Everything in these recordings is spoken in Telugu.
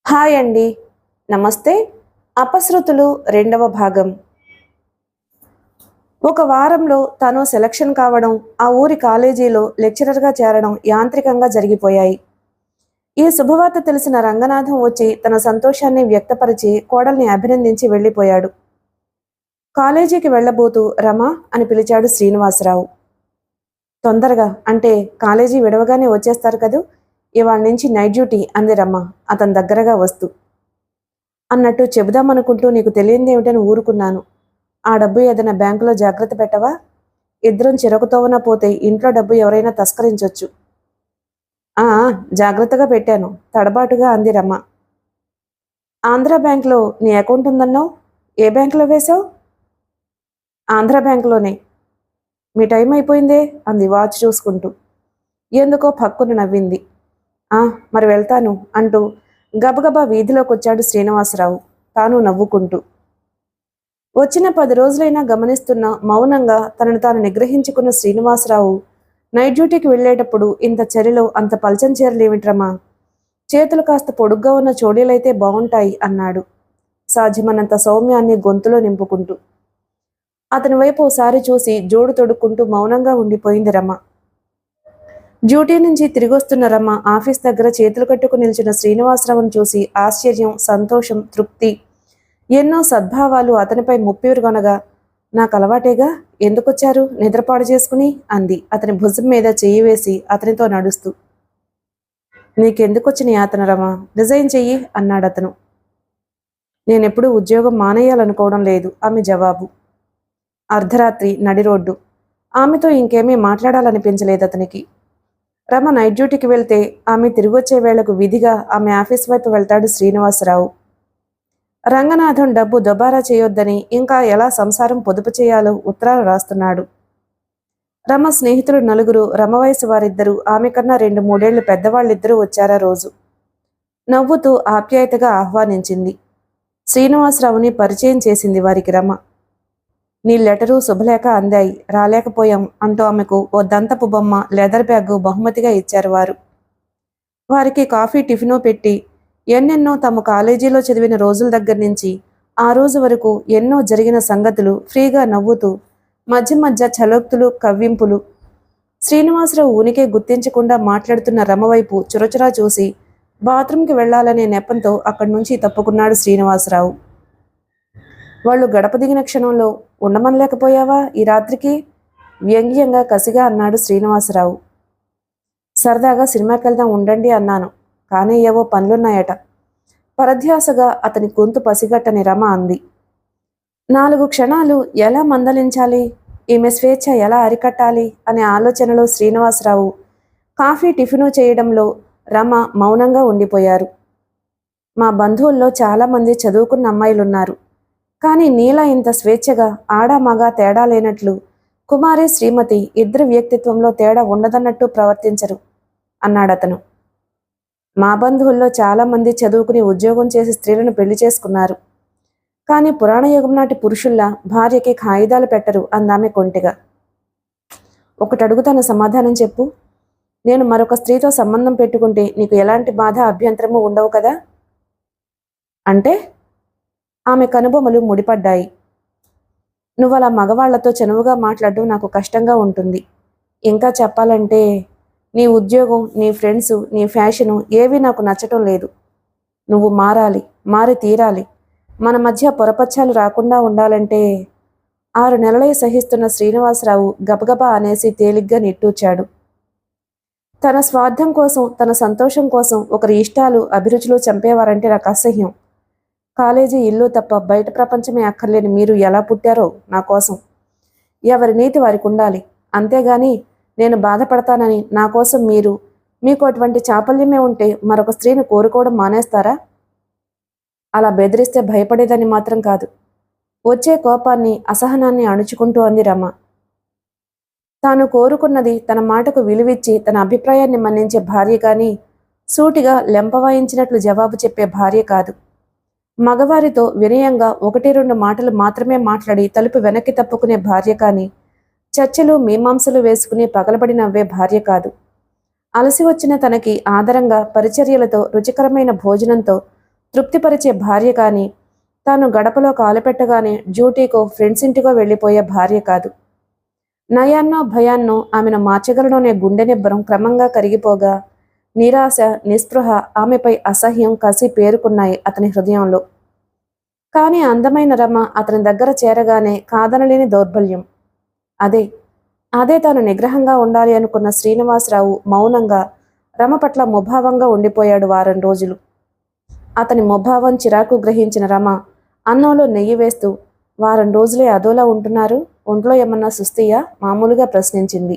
హాయ్ అండి. నమస్తే. అపశృతులు రెండవ భాగం. ఒక వారంలో తను సెలక్షన్ కావడం, ఆ ఊరి కాలేజీలో లెక్చరర్గా చేరడం యాంత్రికంగా జరిగిపోయాయి. ఈ శుభవార్త తెలిసిన రంగనాథం వచ్చి తన సంతోషాన్ని వ్యక్తపరిచి కోడల్ని అభినందించి వెళ్ళిపోయాడు. కాలేజీకి వెళ్ళబోతూ రమా అని పిలిచాడు శ్రీనివాసరావు. తొందరగా అంటే కాలేజీ విడవగానే వచ్చేస్తారు కదూ, ఇవాళ నుంచి నైట్ డ్యూటీ అంది రమ్మ అతని దగ్గరగా వస్తూ. అన్నట్టు చెబుదామనుకుంటూ నీకు తెలియనిదేమిటని ఊరుకున్నాను. ఆ డబ్బు ఏదైనా బ్యాంకులో జాగ్రత్త పెట్టవా? ఇద్దరం చిరకుతోవన పోతే ఇంట్లో డబ్బు ఎవరైనా తస్కరించొచ్చు. ఆ జాగ్రత్తగా పెట్టాను తడబాటుగా అంది రమ్మ. ఆంధ్ర బ్యాంకులో నీ అకౌంట్ ఉందన్నావు, ఏ బ్యాంకులో వేశావు? ఆంధ్ర బ్యాంకులోనే. మీ టైం అయిపోయిందే అంది వాచ్ చూసుకుంటూ. ఎందుకో పక్కున నవ్వింది. మరి వెళ్తాను అంటూ గబగబా వీధిలోకి వచ్చాడు శ్రీనివాసరావు, తాను నవ్వుకుంటూ. వచ్చిన 10 రోజులైనా గమనిస్తున్న మౌనంగా తనను తాను నిగ్రహించుకున్న శ్రీనివాసరావు నైట్ డ్యూటీకి వెళ్ళేటప్పుడు ఇంత చలిలో అంత పల్చని చీరలేమిట్రమా, చేతులు కాస్త పొడుగ్గా ఉన్న చోడీలైతే బాగుంటాయి అన్నాడు సాధ్యమన్నంత సౌమ్యాన్ని గొంతులో నింపుకుంటూ. అతని వైపు ఒకసారి చూసి జోడు తొడుక్కుంటూ మౌనంగా ఉండిపోయింది రమ. డ్యూటీ నుంచి తిరిగొస్తున్న రమ ఆఫీస్ దగ్గర చేతులు కట్టుకు నిల్చున్న శ్రీనివాసరావును చూసి ఆశ్చర్యం, సంతోషం, తృప్తి, ఎన్నో సద్భావాలు అతనిపై ముప్పిరుగొనగా, నాకు అలవాటేగా, ఎందుకొచ్చారు నిద్రపాడు చేసుకుని అంది అతని భుజం మీద చెయ్యి వేసి అతనితో నడుస్తూ. నీకెందుకొచ్చిన యాతన రమ, రిజైన్ చెయ్యి అన్నాడతను. నేనెప్పుడూ ఉద్యోగం మానేయాలనుకోవడం లేదు ఆమె జవాబు. అర్ధరాత్రి నడి రోడ్డు. ఆమెతో ఇంకేమీ మాట్లాడాలనిపించలేదు అతనికి. రమ నైట్ డ్యూటీకి వెళ్తే ఆమె తిరిగొచ్చే వేళకు విధిగా ఆమె ఆఫీస్ వైపు వెళ్తాడు శ్రీనివాసరావు. రంగనాథం డబ్బు దుబారా చేయొద్దని, ఇంకా ఎలా సంసారం పొదుపు చేయాలో ఉత్తరాలు రాస్తున్నాడు. రమ స్నేహితులు నలుగురు, రమ వయసు వారిద్దరూ, ఆమె కన్నా 2-3 ఏళ్లు పెద్దవాళ్ళిద్దరూ వచ్చారా రోజు. నవ్వుతూ ఆప్యాయతగా ఆహ్వానించింది. శ్రీనివాసరావుని పరిచయం చేసింది వారికి రమ. నీ లెటరు శుభలేఖ అందాయి, రాలేకపోయాం అంటూ ఆమెకు ఓ దంతపు బొమ్మ, లెదర్ బ్యాగు బహుమతిగా ఇచ్చారు వారు. వారికి కాఫీ, టిఫిను పెట్టి ఎన్నెన్నో తమ కాలేజీలో చదివిన రోజుల దగ్గర నుంచి ఆ రోజు వరకు ఎన్నో జరిగిన సంగతులు ఫ్రీగా నవ్వుతూ మధ్య మధ్య చలోక్తులు, కవ్వింపులు. శ్రీనివాసరావు ఊనికే గుర్తించకుండా మాట్లాడుతున్న రమవైపు చురచురా చూసి బాత్రూంకి వెళ్లాలనే నెపంతో అక్కడి నుంచి తప్పుకున్నాడు శ్రీనివాసరావు. వాళ్ళు గడప దిగిన క్షణంలో ఉండమనలేకపోయావా ఈ రాత్రికి? వ్యంగ్యంగా కసిగా అన్నాడు శ్రీనివాసరావు. సరదాగా సినిమాకి వెళ్దాం ఉండండి అన్నాను, కానీ ఏవో పనులున్నాయట. పరధ్యాసగా అతని గొంతు పసిగట్టని రమ అంది. 4 క్షణాలు ఎలా మందలించాలి, ఈమె స్వేచ్ఛ ఎలా అరికట్టాలి అనే ఆలోచనలో శ్రీనివాసరావు కాఫీ, టిఫిను చేయడంలో రమ మౌనంగా ఉండిపోయారు. మా బంధువుల్లో చాలామంది చదువుకున్న అమ్మాయిలున్నారు, కానీ నీలా ఇంత స్వేచ్ఛగా ఆడా మగా తేడా లేనట్లు, కుమారి శ్రీమతి ఇద్దరి వ్యక్తిత్వంలో తేడా ఉండదన్నట్టు ప్రవర్తించరు అన్నాడతను. మా బంధువుల్లో చాలామంది చదువుకుని ఉద్యోగం చేసి స్త్రీలను పెళ్లి చేసుకున్నారు, కానీ పురాణయుగం నాటి పురుషుల్లా భార్యకి కాయిదాలు పెట్టరు అందామె కొంటిగా. ఒకటి అడుగుతాను, సమాధానం చెప్పు. నేను మరొక స్త్రీతో సంబంధం పెట్టుకుంటే నీకు ఎలాంటి బాధ, అభ్యంతరము ఉండవు కదా? అంటే? ఆమె కనుబొమలు ముడిపడ్డాయి. నువ్వలా మగవాళ్లతో చనువుగా మాట్లాడడం నాకు కష్టంగా ఉంటుంది. ఇంకా చెప్పాలంటే నీ ఉద్యోగం, నీ ఫ్రెండ్స్, నీ ఫ్యాషను ఏవీ నాకు నచ్చటం లేదు. నువ్వు మారాలి, మారి తీరాలి. మన మధ్య పొరపచ్చాలు రాకుండా ఉండాలంటే 6 నెలలై సహిస్తున్న శ్రీనివాసరావు గబగబా అనేసి తేలిగ్గా నిట్టూర్చాడు. తన స్వార్థం కోసం, తన సంతోషం కోసం ఒకరి ఇష్టాలు, అభిరుచులు చంపేవారంటే నాకు అసహ్యం. కాలేజీ, ఇల్లు తప్ప బయట ప్రపంచమే అక్కర్లేని మీరు ఎలా పుట్టారో నా కోసం. ఎవరి నీతి వారికి ఉండాలి, అంతేగాని నేను బాధపడతానని నా కోసం మీకు అటువంటి చాపల్యమే ఉంటే మరొక స్త్రీని కోరుకోవడం మానేస్తారా? అలా బెదిరిస్తే భయపడేదని మాత్రం కాదు. వచ్చే కోపాన్ని, అసహనాన్ని అణుచుకుంటూ అంది రమ. తాను కోరుకున్నది తన మాటకు విలువిచ్చి తన అభిప్రాయాన్ని మన్నించే భార్య కానీ, సూటిగా లెంపవాయించినట్లు జవాబు చెప్పే భార్య కాదు. మగవారితో వినయంగా 1-2 మాటలు మాత్రమే మాట్లాడి తలుపు వెనక్కి తప్పుకునే భార్య కానీ, చర్చలు, మీమాంసలు వేసుకుని పగలబడి నవ్వే భార్య కాదు. 'ఆ' 'అలసి వచ్చిన తనకి ఆదరంగా పరిచర్యలతో రుచికరమైన భోజనంతో, 'సూటిగా లెంపవాయించినట్లు జవాబు చెప్పే భార్య కాదు. మగవారితో వినయంగా 1-2 మాటలు మాట్లాడి తలుపు వెనక్కి తప్పుకునే భార్య కానీ, చర్చలు, మీమాంసలు వేసుకుని పగలబడి నవ్వే భార్య కాదు. 'అలసి వచ్చిన తనకి తృప్తిపరిచే భార్య కానీ, తాను గడపలో కాలుపెట్టగానే డ్యూటీకో ఫ్రెండ్స్ ఇంటికో వెళ్ళిపోయే భార్య కాదు. నయాన్నో భయాన్నో ఆమెను మార్చగలడనే గుండె నిబ్బరం క్రమంగా కరిగిపోగా నిరాశ, నిస్పృహ, ఆమెపై అసహ్యం, కసి పేరుకున్నాయి అతని హృదయంలో. కానీ అందమైన రమ అతని దగ్గర చేరగానే కాదనలేని దౌర్బల్యం. అదే అదే తాను నిగ్రహంగా ఉండాలి అనుకున్న శ్రీనివాసరావు మౌనంగా రమ పట్ల ముభావంగా ఉండిపోయాడు వారం రోజులు. అతని ముభావం చిరాకు గ్రహించిన రమ అన్నంలో నెయ్యి వేస్తూ, వారం రోజులే అదోలా ఉంటున్నారు, ఒంట్లో ఏమన్నా సుస్తీయా మామూలుగా ప్రశ్నించింది.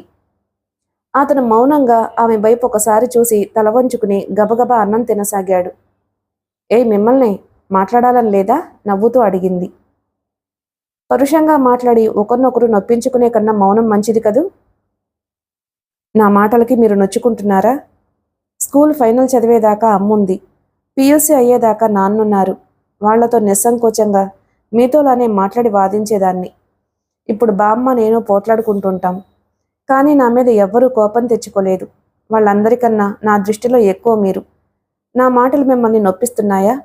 అతను మౌనంగా ఆమె వైపు ఒకసారి చూసి తల వంచుకుని గబగబా అన్నం తినసాగాడు. మిమ్మల్ని మాట్లాడాలని లేదా నవ్వుతూ అడిగింది. పరుషంగా మాట్లాడి ఒకరినొకరు నొప్పించుకునే కన్నా మౌనం మంచిది కదూ. నా మాటలకి మీరు నొచ్చుకుంటున్నారా? స్కూల్ ఫైనల్ చదివేదాకా అమ్ముంది, పియూసీ అయ్యేదాకా నాన్నున్నారు. వాళ్లతో నిస్సంకోచంగా మీతోలానే మాట్లాడి వాదించేదాన్ని. ఇప్పుడు బామ్మ నేను పోట్లాడుకుంటుంటాం, కానీ నా మీద ఎవ్వరూ కోపం తెచ్చుకోలేదు. వాళ్ళందరికన్నా నా దృష్టిలో ఎక్కువ మీరు. నా మాటలు మిమ్మల్ని నొప్పిస్తున్నాయా?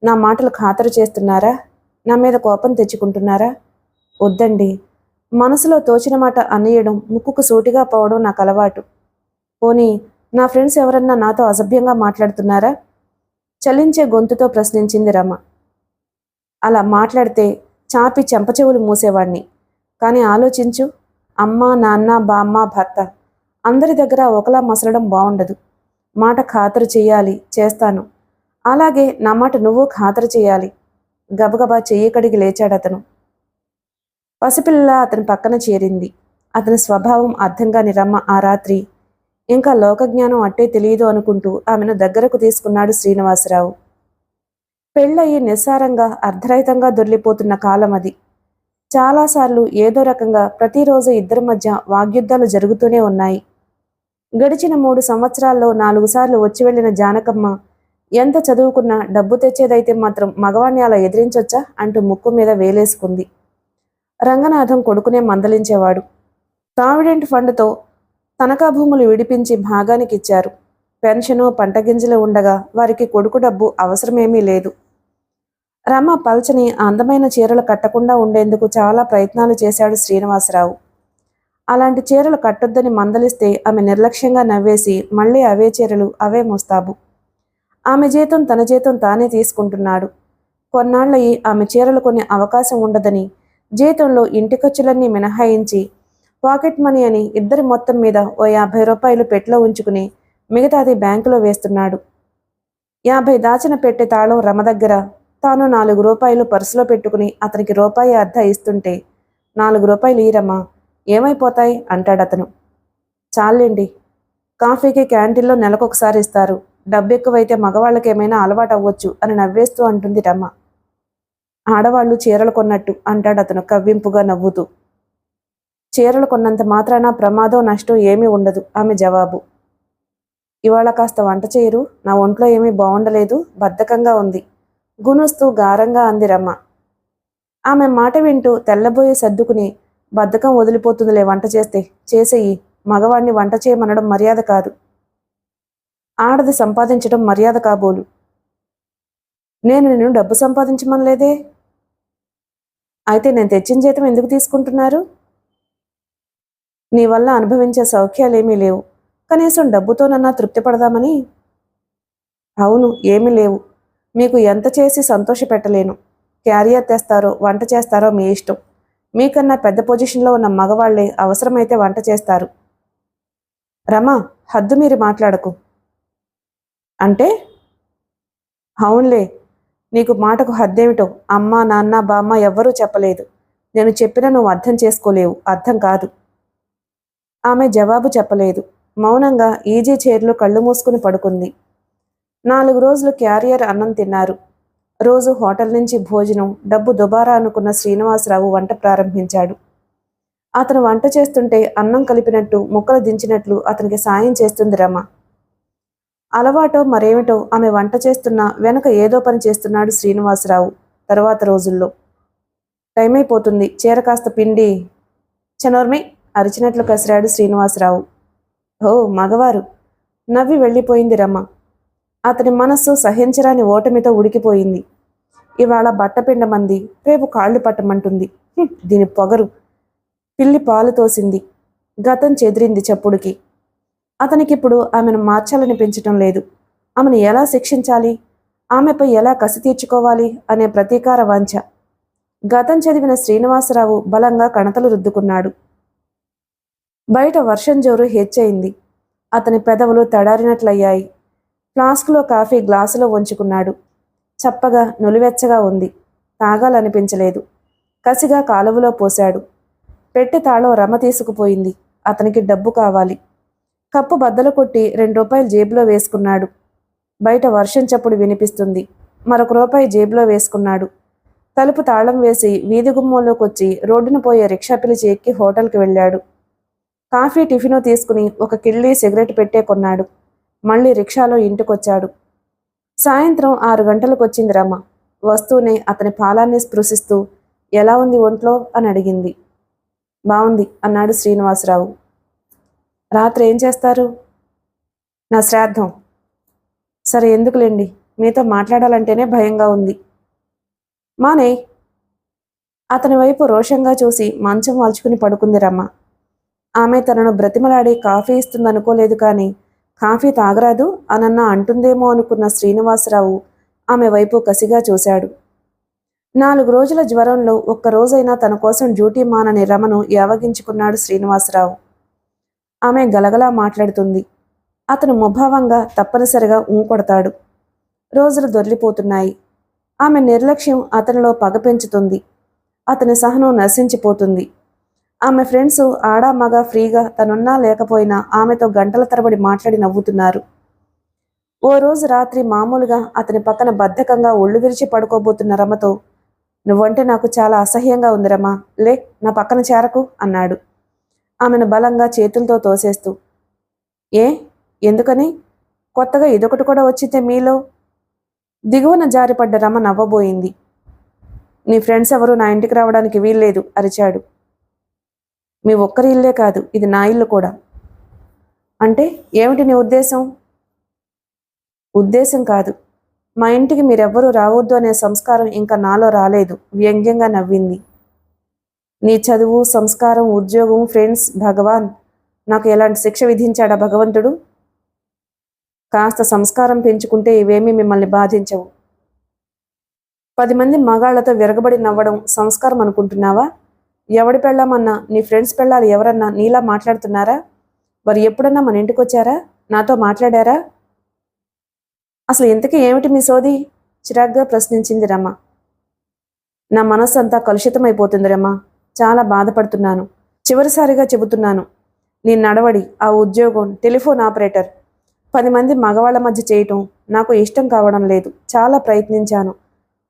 నా మాటలు ఖాతరు చేస్తున్నారా? నా మీద కోపం తెచ్చుకుంటున్నారా? వద్దండి. మనసులో తోచిన మాట అనేయడం, ముక్కుకు సూటిగా పోవడం నాకు అలవాటు. పోనీ నా ఫ్రెండ్స్ ఎవరన్నా నాతో అసభ్యంగా మాట్లాడుతున్నారా? చలించే గొంతుతో ప్రశ్నించింది రమ. అలా మాట్లాడితే చాపి చెంపచెవులు మూసేవాణ్ణి. కానీ ఆలోచించు, అమ్మ, నాన్న, బామ్మ, భర్త అందరి దగ్గర ఒకలా మసలడం బాగుండదు. మాట ఖాతరు చెయ్యాలి, చేస్తాను. అలాగే నా మాట నువ్వు ఖాతరు చేయాలి. గబగబా చెయ్యి కడిగి లేచాడతను. పసిపిల్ల అతని పక్కన చేరింది. అతని స్వభావం అర్థం కాని రమ్మ ఆ రాత్రి ఇంకా లోకజ్ఞానం అట్టే తెలియదు అనుకుంటూ ఆమెను దగ్గరకు తీసుకున్నాడు శ్రీనివాసరావు. పెళ్ళయి నిస్సారంగా అర్ధరహితంగా దొర్లిపోతున్న కాలం అది. చాలాసార్లు ఏదో రకంగా ప్రతిరోజు ఇద్దరి మధ్య వాగ్యుద్ధాలు జరుగుతూనే ఉన్నాయి. గడిచిన 3 సంవత్సరాల్లో 4 సార్లు వచ్చి వెళ్లిన జానకమ్మ ఎంత చదువుకున్నా డబ్బు తెచ్చేదైతే మాత్రం మగవాణ్ణి అలా ఎదిరించొచ్చా అంటూ ముక్కు మీద వేలేసుకుంది. రంగనాథం కొడుకునే మందలించేవాడు. ప్రావిడెంట్ ఫండ్తో తనఖా భూములు విడిపించి భాగానికిచ్చారు. పెన్షను, పంట గింజలు ఉండగా వారికి కొడుకు డబ్బు అవసరమేమీ లేదు. రమ పల్చని అందమైన చీరలు కట్టకుండా ఉండేందుకు చాలా ప్రయత్నాలు చేశాడు శ్రీనివాసరావు. అలాంటి చీరలు కట్టొద్దని మందలిస్తే ఆమె నిర్లక్ష్యంగా నవ్వేసి మళ్ళీ అవే చీరలు, అవే ముస్తాబు. ఆమె జీతం తన జీతం తానే తీసుకుంటున్నాడు. కొన్నాళ్లయి ఆమె చీరలు కొనే అవకాశం ఉండదని జీతంలో ఇంటి ఖర్చులన్నీ మినహాయించి పాకెట్ మనీ అని ఇద్దరి మొత్తం మీద ఓ 50 రూపాయలు పెట్టెలో ఉంచుకుని మిగతాది బ్యాంకులో వేస్తున్నాడు. 50 దాచిన పెట్టె తాళం రమ దగ్గర, తాను 4 రూపాయలు పర్సులో పెట్టుకుని అతనికి రూపాయి అర్ధ ఇస్తుంటే, 4 రూపాయలు ఈరమ్మా, ఏమైపోతాయి అంటాడతను. చాలండి, కాఫీకి క్యాంటీన్లో నెలకొకసారి ఇస్తారు, డబ్బు ఎక్కువైతే మగవాళ్ళకేమైనా అలవాటు అవ్వచ్చు అని నవ్వేస్తూ అంటుంది రమ. ఆడవాళ్లు చీరలు కొన్నట్టు అంటాడతను కవ్వింపుగా నవ్వుతూ. చీరలు కొన్నంత మాత్రాన ప్రమాదం, నష్టం ఏమీ ఉండదు ఆమె జవాబు. ఇవాళ కాస్త వంట చేయరు, నా ఒంట్లో ఏమీ బాగుండలేదు, బద్ధకంగా ఉంది గునుస్తూ గారంగా అంది రమ్మ. ఆమె మాట వింటూ తెల్లబోయి సర్దుకుని, బద్ధకం వదిలిపోతుందిలే వంట చేస్తే, చేసేయి, మగవాణ్ణి వంట చేయమనడం మర్యాద కాదు, ఆడది సంపాదించడం మర్యాద కాబోలు. నేను నిన్ను డబ్బు సంపాదించమనలేదే. అయితే నేను తెచ్చిన జీతం ఎందుకు తీసుకుంటున్నారు? నీ వల్ల అనుభవించే సౌఖ్యాలేమీ లేవు, కనీసం డబ్బుతోనన్నా తృప్తి పడదామని. అవును, ఏమీ లేవు. మీకు ఎంత చేసి సంతోష పెట్టలేను. క్యారియర్ తెస్తారో వంట చేస్తారో మీ ఇష్టం. మీకన్నా పెద్ద పొజిషన్లో ఉన్న మగవాళ్లే అవసరమైతే వంట చేస్తారు. రమా, హద్దు మీరి మాట్లాడకు. అంటే? అవునులే, నీకు మాటకు హద్దేమిటో అమ్మ, నాన్న, బామ్మ ఎవ్వరూ చెప్పలేదు. నేను చెప్పినా నువ్వు అర్థం చేసుకోలేవు, అర్థం కాదు. ఆమె జవాబు చెప్పలేదు. మౌనంగా ఈజీ చైర్లో కళ్ళు మూసుకుని పడుకుంది. 4 రోజులు క్యారియర్ అన్నం తిన్నారు. రోజు హోటల్ నుంచి భోజనం, డబ్బు దుబారా అనుకున్న శ్రీనివాసరావు వంట ప్రారంభించాడు. అతను వంట చేస్తుంటే అన్నం కలిపినట్టు, ముక్కలు దించినట్లు అతనికి సాయం చేస్తుంది రమ. అలవాటో మరేమిటో ఆమె వంట చేస్తున్నా వెనక ఏదో పని చేస్తున్నాడు శ్రీనివాసరావు. తరువాత రోజుల్లో టైం అయిపోతుంది, చీర కాస్త పిండి. చనోర్మి అరిచినట్లు కసిరాడు శ్రీనివాసరావు. ఓ మగవారు, నవ్వి వెళ్ళిపోయింది రమ. అతని మనస్సు సహించరాని ఓటమితో ఉడికిపోయింది. ఇవాళ బట్టపిండమంది, రేపు కాళ్ళు పట్టమంటుంది. దీని పొగరు. పిల్లి పాలు తోసింది. గతం చెదిరింది చప్పుడుకి. అతనికిప్పుడు ఆమెను మార్చాలనిపించటం లేదు. ఆమెను ఎలా శిక్షించాలి, ఆమెపై ఎలా కసి తీర్చుకోవాలి అనే ప్రతీకార వాంఛ. గతం చదివిన శ్రీనివాసరావు బలంగా కణతలు రుద్దుకున్నాడు. బయట వర్షం జోరు హెచ్చయింది. అతని పెదవులు తడారినట్లయ్యాయి. ఫ్లాస్క్లో కాఫీ గ్లాసులో వంచుకున్నాడు. చప్పగా నులివెచ్చగా ఉంది. తాగాలనిపించలేదు. కసిగా కాలువలో పోశాడు. పెట్టె తాళం రమ తీసుకుపోయింది. అతనికి డబ్బు కావాలి. కప్పు బద్దలు కొట్టి ₹2 జేబులో వేసుకున్నాడు. బయట వర్షం చప్పుడు వినిపిస్తుంది. మరొక రూపాయి జేబులో వేసుకున్నాడు. తలుపు తాళం వేసి వీధి గుమ్మంలోకొచ్చి రోడ్డున పోయే రిక్షా పిలిచి ఎక్కి హోటల్కి వెళ్ళాడు. కాఫీ టిఫిను తీసుకుని ఒక కిళ్ళీ సిగరెట్ పెట్టే కొన్నాడు. మళ్ళీ రిక్షాలో ఇంటికొచ్చాడు. సాయంత్రం 6 గంటలకు వచ్చింది రమ. వస్తూనే అతని పాలాన్ని స్పృశిస్తూ ఎలా ఉంది ఒంట్లో అని అడిగింది. బావుంది అన్నాడు శ్రీనివాసరావు. రాత్రి ఏం చేస్తారు? నా శ్రాద్ధం. సరే ఎందుకులేండి, మీతో మాట్లాడాలంటేనే భయంగా ఉంది. మానే. అతని వైపు రోషంగా చూసి మంచం వాల్చుకుని పడుకుంది రమ్మ. ఆమె తనను బ్రతిమలాడి కాఫీ ఇస్తుందనుకోలేదు, కానీ కాఫీ తాగరాదు అనన్నా అంటుందేమో అనుకున్న శ్రీనివాసరావు ఆమె వైపు కసిగా చూశాడు. 4 రోజుల జ్వరంలో ఒక్కరోజైనా తన కోసం డ్యూటీ మానని రమను యావగించుకున్నాడు శ్రీనివాసరావు. ఆమె గలగలా మాట్లాడుతుంది. అతను ముభావంగా తప్పనిసరిగా కొడతాడు. రోజులు దొర్లిపోతున్నాయి. ఆమె నిర్లక్ష్యం అతనిలో పగ పెంచుతుంది. అతని సహనం నశించిపోతుంది. ఆమె ఫ్రెండ్స్ ఆడా మగ ఫ్రీగా తనున్నా లేకపోయినా ఆమెతో గంటల తరబడి మాట్లాడి నవ్వుతున్నారు. ఓ రోజు రాత్రి మామూలుగా అతని పక్కన బద్ధకంగా ఒళ్ళు విరిచి పడుకోబోతున్న రమతో, నువ్వంటే నాకు చాలా అసహ్యంగా ఉంది రమా, లే నా పక్కన చేరకు అన్నాడు, ఆమెను బలంగా చేతులతో తోసేస్తూ. ఏ ఎందుకని? కొత్తగా ఇదొకటి కూడా వచ్చితే మీలో? దిగువన జారిపడ్డ రమ నవ్వబోయింది. నీ ఫ్రెండ్స్ ఎవరు నా ఇంటికి రావడానికి వీల్లేదు అరిచాడు. మీ ఒక్కరి ఇల్లే కాదు, ఇది నా ఇల్లు కూడా. అంటే ఏమిటి నీ ఉద్దేశం? ఉద్దేశం కాదు, మా ఇంటికి మీరెవ్వరూ రావద్దు అనే సంస్కారం ఇంకా నాలో రాలేదు వ్యంగ్యంగా నవ్వింది. నీ చదువు, సంస్కారం, ఉద్యోగం, ఫ్రెండ్స్, భగవాన్, నాకు ఎలాంటి శిక్ష విధించాడా భగవంతుడు? కాస్త సంస్కారం పెంచుకుంటే ఇవేమీ మిమ్మల్ని బాధించవు. 10 మంది మగాళ్లతో విరగబడి నవ్వడం సంస్కారం అనుకుంటున్నావా? ఎవడి పెళ్ళామన్నా, నీ ఫ్రెండ్స్ పెళ్ళాలు ఎవరన్నా నీలా మాట్లాడుతున్నారా? వారు ఎప్పుడన్నా మన ఇంటికొచ్చారా? నాతో మాట్లాడారా? అసలు ఇంతకీ ఏమిటి మీ సోది? చిరాగ్గా ప్రశ్నించింది రమ. నా మనస్సంతా కలుషితమైపోతుంది రమ. చాలా బాధపడుతున్నాను. చివరిసారిగా చెబుతున్నాను. నీ నడవడి, ఆ ఉద్యోగం, టెలిఫోన్ ఆపరేటర్ 10 మంది మగవాళ్ల మధ్య చేయటం నాకు ఇష్టం కావడం లేదు. చాలా ప్రయత్నించాను.